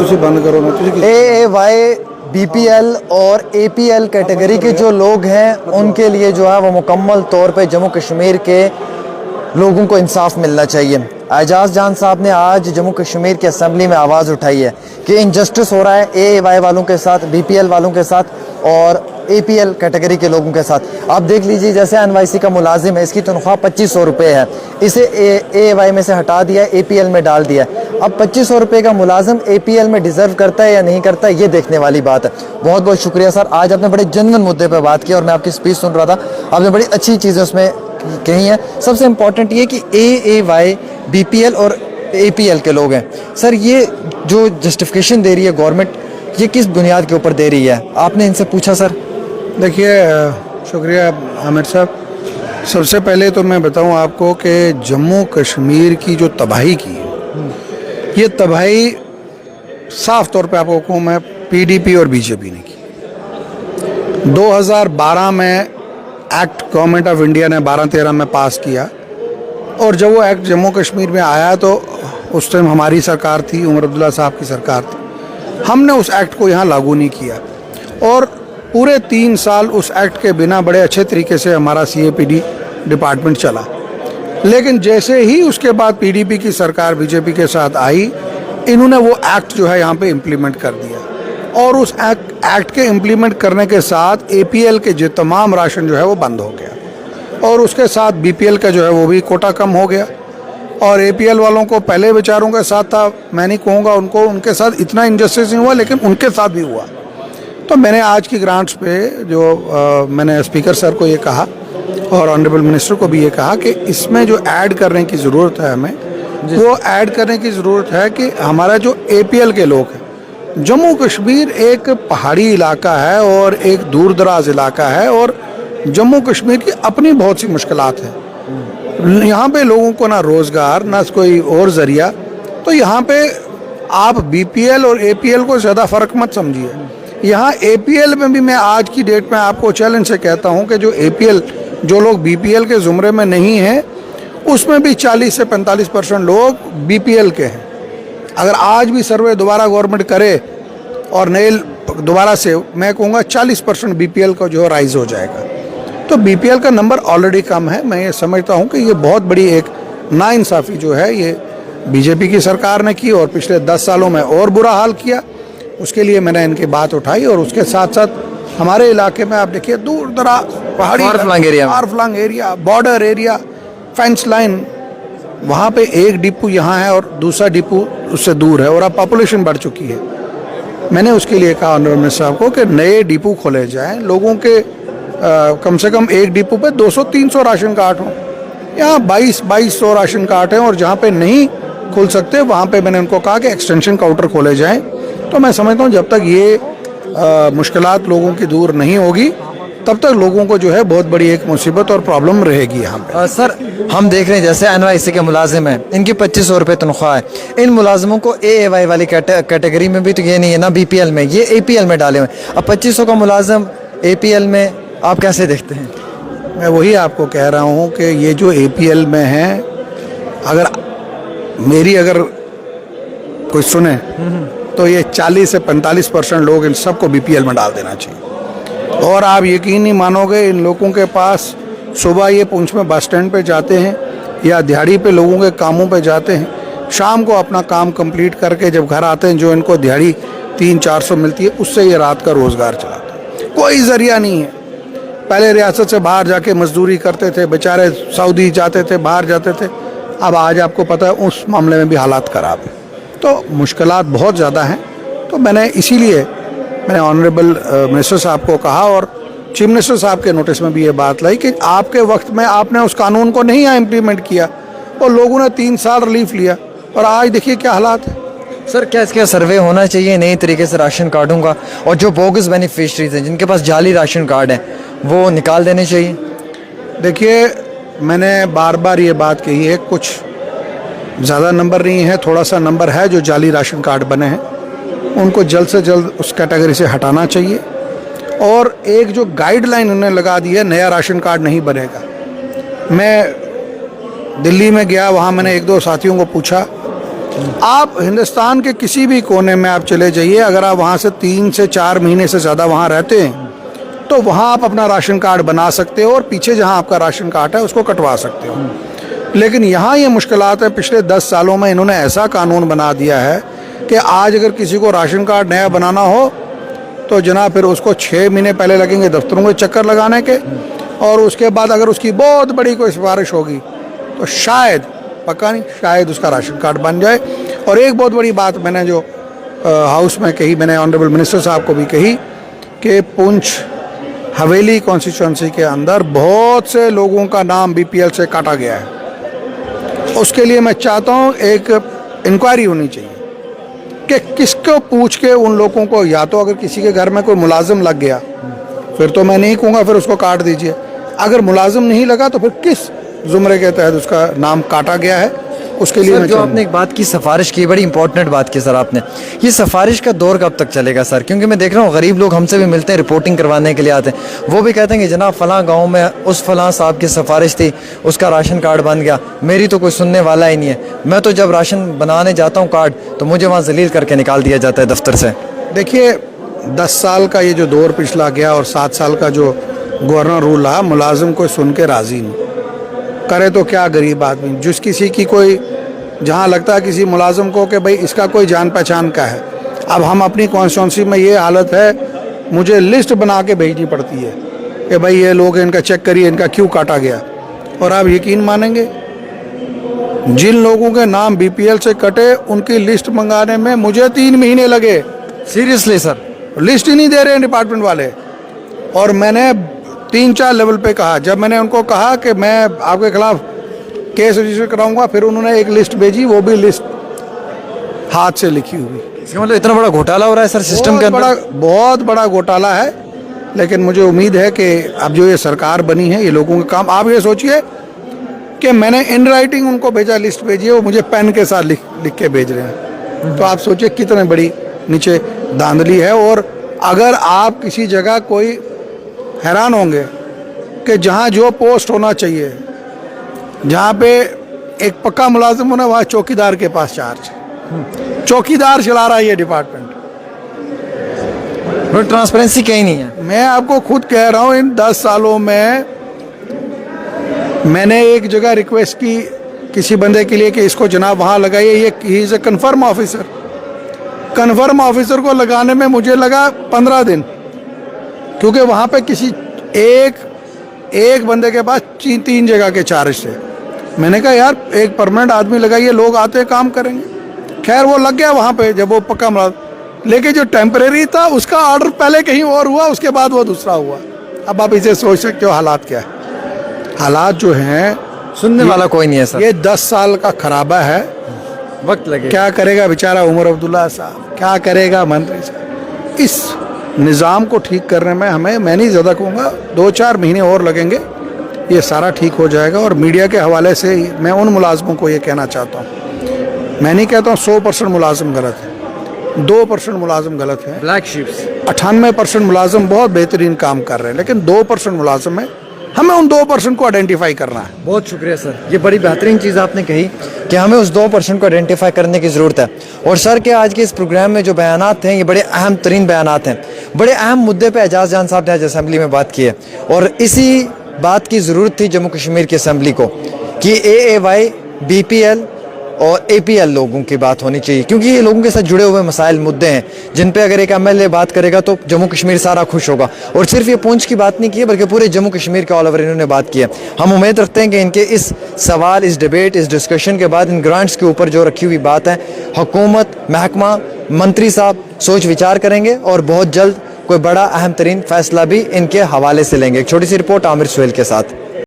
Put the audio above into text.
तुझे बंद करो मैं तुझे AAY BPL और APL कैटेगरी के जो लोग हैं उनके लिए जो है वो मुकम्मल तौर पे जम्मू कश्मीर के लोगों को इंसाफ मिलना चाहिए। एजाज जान साहब ने आज जम्मू कश्मीर की असम्बली में आवाज़ उठाई है कि इनजस्टिस हो रहा है AAY वालों के साथ, BPL वालों के साथ और APL कैटेगरी के लोगों के साथ। आप देख लीजिए, जैसे NYC का मुलाजिम है, इसकी तनख्वाह 2500 रुपये है, इसे AAY में से हटा दिया, APL में डाल दिया। अब 2500 रुपये का मुलाजिम APL में डिज़र्व करता है या नहीं करता है, ये देखने वाली बात है। बहुत बहुत शुक्रिया सर, आज आपने बड़े जेन्युइन मुद्दे पर बात की और मैं आपकी स्पीच सुन रहा था, आपने बड़ी अच्छी चीज़ें उसमें कही हैं। सबसे इम्पॉर्टेंट ये कि AAY BPL और APL के लोग हैं सर, ये जो जस्टिफिकेशन दे रही है गवर्नमेंट, ये किस बुनियाद के ऊपर दे रही है? आपने इनसे पूछा सर? देखिए, शुक्रिया आमिर साहब। सबसे पहले तो मैं बताऊं आपको कि जम्मू कश्मीर की जो तबाही की है, ये तबाही साफ तौर पे आपको कहूँ मैं PDP और BJP ने की। 2012 में एक्ट गवर्नमेंट ऑफ इंडिया ने 12-13 में पास किया और जब वो एक्ट जम्मू कश्मीर में आया तो उस टाइम हमारी सरकार थी, उमर अब्दुल्ला साहब की सरकार थी। हमने उस एक्ट को यहाँ लागू नहीं किया और पूरे 3 साल उस एक्ट के बिना बड़े अच्छे तरीके से हमारा CAPD डिपार्टमेंट चला। लेकिन जैसे ही उसके बाद PDP की सरकार BJP के साथ आई, इन्होंने वो एक्ट जो है यहाँ पे इम्प्लीमेंट कर दिया और उस एक्ट के इम्प्लीमेंट करने के साथ APL के जो तमाम राशन जो है वो बंद हो गया और उसके साथ BPL का जो है वो भी कोटा कम हो गया। और APL वालों को पहले बेचारों के साथ था, मैं नहीं कहूँगा उनको, उनके साथ इतना इनजस्टिस नहीं हुआ लेकिन उनके साथ भी हुआ। तो मैंने आज की ग्रांट्स पे जो मैंने स्पीकर सर को ये कहा और ऑनरेबल मिनिस्टर को भी ये कहा कि इसमें जो ऐड करने की ज़रूरत है, हमें वो ऐड करने की ज़रूरत है कि हमारा जो APL के लोग हैं, जम्मू कश्मीर एक पहाड़ी इलाका है और एक दूर दराज इलाका है और जम्मू कश्मीर की अपनी बहुत सी मुश्किलात हैं। यहाँ पे लोगों को ना रोज़गार ना कोई और ज़रिया, तो यहाँ पे आप BPL और APL को ज़्यादा फ़र्क मत समझिए। यहाँ APL में भी मैं आज की डेट में आपको चैलेंज से कहता हूँ कि जो APL जो लोग BPL के ज़ुमरे में नहीं हैं, उसमें भी 40 से 45% लोग BPL के हैं। अगर आज भी सर्वे दोबारा गवर्नमेंट करे और नए दोबारा से, मैं कहूँगा 40% BPL का जो राइज हो जाएगा। तो BPL का नंबर ऑलरेडी कम है। मैं ये समझता हूँ कि ये बहुत बड़ी एक नाइंसाफ़ी जो है ये BJP की सरकार ने की और पिछले 10 सालों में और बुरा हाल किया। उसके लिए मैंने इनकी बात उठाई और उसके साथ साथ हमारे इलाके में आप देखिए दूर दराज पहाड़ी far flung area, border area, fence line, वहाँ पे एक डिपो यहाँ है और दूसरा डिपो उससे दूर है और अब पॉपुलेशन बढ़ चुकी है। मैंने उसके लिए कहा ऑनरेबल मिनिस्टर साहब को कि नए डिपो खोले जाएं, लोगों के कम से कम एक डिपो पे 200-300 राशन कार्ड हों। यहाँ 2200 राशन कार्ड हैं और जहाँ पे नहीं खुल सकते वहाँ पे मैंने उनको कहा कि एक्सटेंशन काउंटर खोले जाएं। तो मैं समझता हूँ जब तक ये मुश्किलात लोगों की दूर नहीं होगी तब तक लोगों को जो है बहुत बड़ी एक मुसीबत और प्रॉब्लम रहेगी यहाँ पे। सर, हम देख रहे हैं जैसे NYC के मुलाजिम हैं, इनकी 2500 रुपये तनख्वाह है। इन मुलाजिमों को AAY वाली कैटेगरी में भी तो ये नहीं है ना, BPL में, ये APL में डाले हुए। अब 2500 का मुलाजिम APL में आप कैसे देखते हैं? मैं वही आपको कह रहा हूँ कि ये जो APL में हैं, अगर कोई सुने तो ये 40 से 45% लोग इन सबको BPL में डाल देना चाहिए। और आप यकीन नहीं मानोगे, इन लोगों के पास सुबह ये पुंछ में बस स्टैंड पे जाते हैं या दिहाड़ी पे लोगों के कामों पे जाते हैं, शाम को अपना काम कंप्लीट करके जब घर आते हैं, जो इनको दिहाड़ी 300-400 मिलती है, उससे ये रात का रोज़गार चलाते हैं। कोई ज़रिया नहीं है। पहले रियासत से बाहर जाके मजदूरी करते थे बेचारे, सऊदी जाते थे, बाहर जाते थे। अब आज आपको पता है उस मामले में भी हालात ख़राब है, तो मुश्किलात बहुत ज़्यादा हैं। तो मैंने इसीलिए मैंने ऑनरेबल मिनिस्टर साहब को कहा और चीफ मिनिस्टर साहब के नोटिस में भी ये बात लाई कि आपके वक्त में आपने उस कानून को नहीं यहाँ इम्प्लीमेंट किया और लोगों ने 3 साल रिलीफ लिया और आज देखिए क्या हालात है। सर, क्या इसका सर्वे होना चाहिए नई तरीके से राशन कार्डों का, और जो बोगस बेनिफिशरीज हैं जिनके पास जाली राशन कार्ड हैं वो निकाल देने चाहिए? देखिए, मैंने बार बार ये बात कही है, कुछ ज़्यादा नंबर नहीं है, थोड़ा सा नंबर है जो जाली राशन कार्ड बने हैं, उनको जल्द से जल्द उस कैटेगरी से हटाना चाहिए। और एक जो गाइडलाइन उन्होंने लगा दी है, नया राशन कार्ड नहीं बनेगा। मैं दिल्ली में गया, वहाँ मैंने 1-2 साथियों को पूछा आप हिंदुस्तान के किसी भी कोने में आप चले जाइए, अगर आप वहाँ से 3 से 4 महीने से ज़्यादा वहाँ रहते हैं तो वहाँ आप अपना राशन कार्ड बना सकते हो और पीछे जहाँ आपका राशन कार्ड है उसको कटवा सकते हो। लेकिन यहाँ ये मुश्किलात है, पिछले 10 सालों में इन्होंने ऐसा कानून बना दिया है कि आज अगर किसी को राशन कार्ड नया बनाना हो तो जनाब फिर उसको 6 महीने पहले लगेंगे दफ्तरों के चक्कर लगाने के, और उसके बाद अगर उसकी बहुत बड़ी कोई सिफारिश होगी तो शायद, पक्का नहीं, शायद उसका राशन कार्ड बन जाए। और एक बहुत बड़ी बात मैंने जो हाउस में कही, मैंने ऑनरेबल मिनिस्टर साहब को भी कही कि पुंछ हवेली कॉन्स्टिट्यूंसी के अंदर बहुत से लोगों का नाम बीपीएल से काटा गया है। उसके लिए मैं चाहता हूँ एक इंक्वायरी होनी चाहिए कि किसको पूछ के उन लोगों को, या तो अगर किसी के घर में कोई मुलाजिम लग गया फिर तो मैं नहीं कहूँगा फिर उसको काट दीजिए, अगर मुलाजिम नहीं लगा तो फिर किस जुमरे के तहत उसका नाम काटा गया है, उसके लिए सर, जो आपने एक बात की, सिफारिश की, बड़ी इंपॉर्टेंट बात की सर आपने। ये सिफारिश का दौर कब तक चलेगा सर? क्योंकि मैं देख रहा हूँ गरीब लोग हमसे भी मिलते हैं, रिपोर्टिंग करवाने के लिए आते हैं, वो भी कहते हैं कि जनाब फलां गांव में उस फलां साहब की सिफारिश थी, उसका राशन कार्ड बन गया, मेरी तो कोई सुनने वाला ही नहीं है। मैं तो जब राशन बनाने जाता हूँ कार्ड तो मुझे वहाँ जलील करके निकाल दिया जाता है दफ्तर से। देखिए 10 साल का ये जो दौर पिछला गया और 7 साल का जो गवर्नर रूल रहा, मुलाजिम कोई सुन के राज़ी नहीं, करे तो क्या गरीब आदमी, जिस किसी की कोई, जहाँ लगता है किसी मुलाजिम को कि भाई इसका कोई जान पहचान का है। अब हम अपनी कॉन्स्टिट्यूंसी में ये हालत है, मुझे लिस्ट बना के भेजनी पड़ती है कि भाई ये लोग इनका चेक करिए, इनका क्यों काटा गया। और आप यकीन मानेंगे, जिन लोगों के नाम बीपीएल से कटे उनकी लिस्ट मंगाने में मुझे 3 महीने लगे। Seriously sir? लिस्ट ही नहीं दे रहे हैं डिपार्टमेंट वाले। और मैंने 3-4 लेवल पे कहा, जब मैंने उनको कहा कि मैं आपके खिलाफ केस रजिस्टर कराऊंगा, फिर उन्होंने एक लिस्ट भेजी, वो भी लिस्ट हाथ से लिखी हुई। इसका मतलब इतना बड़ा घोटाला हो रहा है सर सिस्टम के अंदर? बहुत बड़ा घोटाला है। लेकिन मुझे उम्मीद है कि अब जो ये सरकार बनी है, ये लोगों का काम, आप ये सोचिए कि मैंने इन राइटिंग उनको भेजा, लिस्ट भेजी है, वो मुझे पेन के साथ लिख के भेज रहे हैं। तो आप सोचिए कितने बड़ी नीचे धांधली है। और अगर आप किसी जगह, कोई हैरान होंगे कि जहाँ जो पोस्ट होना चाहिए, जहाँ पे एक पक्का मुलाजिम होना, वहाँ चौकीदार के पास चार्ज, चौकीदार चला रहा है ये डिपार्टमेंट। ट्रांसपेरेंसी कहीं नहीं है। मैं आपको खुद कह रहा हूँ, इन 10 सालों में मैंने एक जगह रिक्वेस्ट की किसी बंदे के लिए कि इसको जनाब वहाँ लगाइए, ये he is a confirm officer. Confirm officer को लगाने में मुझे लगा 15 दिन, क्योंकि वहाँ पे किसी एक बंदे के पास 3 जगह के चार्ज थे। मैंने कहा यार एक परमानेंट आदमी लगाइए, लोग आते काम करेंगे। खैर वो लग गया वहाँ पे जब वो पक्का मुलाजिम, लेकिन जो टेम्परेरी था उसका ऑर्डर पहले कहीं और हुआ, उसके बाद वो दूसरा हुआ। अब आप इसे सोच सकते हो हालात क्या है। हालात जो हैं, सुनने वाला कोई नहीं है सर। ये 10 साल का खराबा है, वक्त लगेगा। क्या करेगा बेचारा उमर अब्दुल्ला साहब, क्या करेगा मंत्री साहब। इस निज़ाम को ठीक करने में हमें, मैं नहीं ज़्यादा कहूँगा, 2-4 महीने और लगेंगे, ये सारा ठीक हो जाएगा। और मीडिया के हवाले से मैं उन मुलाजमों को ये कहना चाहता हूँ, मैं नहीं कहता हूँ 100% मुलाजिम गलत है, 2% मुलाजिम गलत है, ब्लैक शिप्स 98% मुलाजिम बहुत बेहतरीन काम कर रहे हैं, लेकिन 2% मुलाजिम है, हमें उन 2% को आइडेंटिफाई करना है। बहुत शुक्रिया सर, ये बड़ी बेहतरीन चीज़ आपने कही कि हमें उस 2% को आइडेंटिफाई करने की ज़रूरत है। और सर के आज के इस प्रोग्राम में जो बयानात हैं, ये बड़े अहम तरीन बयानात हैं, बड़े अहम मुद्दे पे एजाज जान साहब ने आज असेंबली में बात की है। और इसी बात की ज़रूरत थी जम्मू कश्मीर की असेंबली को कि AAY, BPL और APL लोगों की बात होनी चाहिए, क्योंकि ये लोगों के साथ जुड़े हुए मसाइल, मुद्दे हैं जिन पे अगर एक MLA बात करेगा तो जम्मू कश्मीर सारा खुश होगा। और सिर्फ ये पुंछ की बात नहीं की है, बल्कि पूरे जम्मू कश्मीर के ऑल ओवर इन्होंने बात की है। हम उम्मीद रखते हैं कि इनके इस सवाल, इस डिबेट, इस डिस्कशन के बाद, इन ग्रांट्स के ऊपर जो रखी हुई बात है, हुकूमत, महकमा, मंत्री साहब सोच विचार करेंगे और बहुत जल्द कोई बड़ा अहम तरीन फैसला भी इनके हवाले से लेंगे। एक छोटी सी रिपोर्ट आमिर सुहेल के साथ।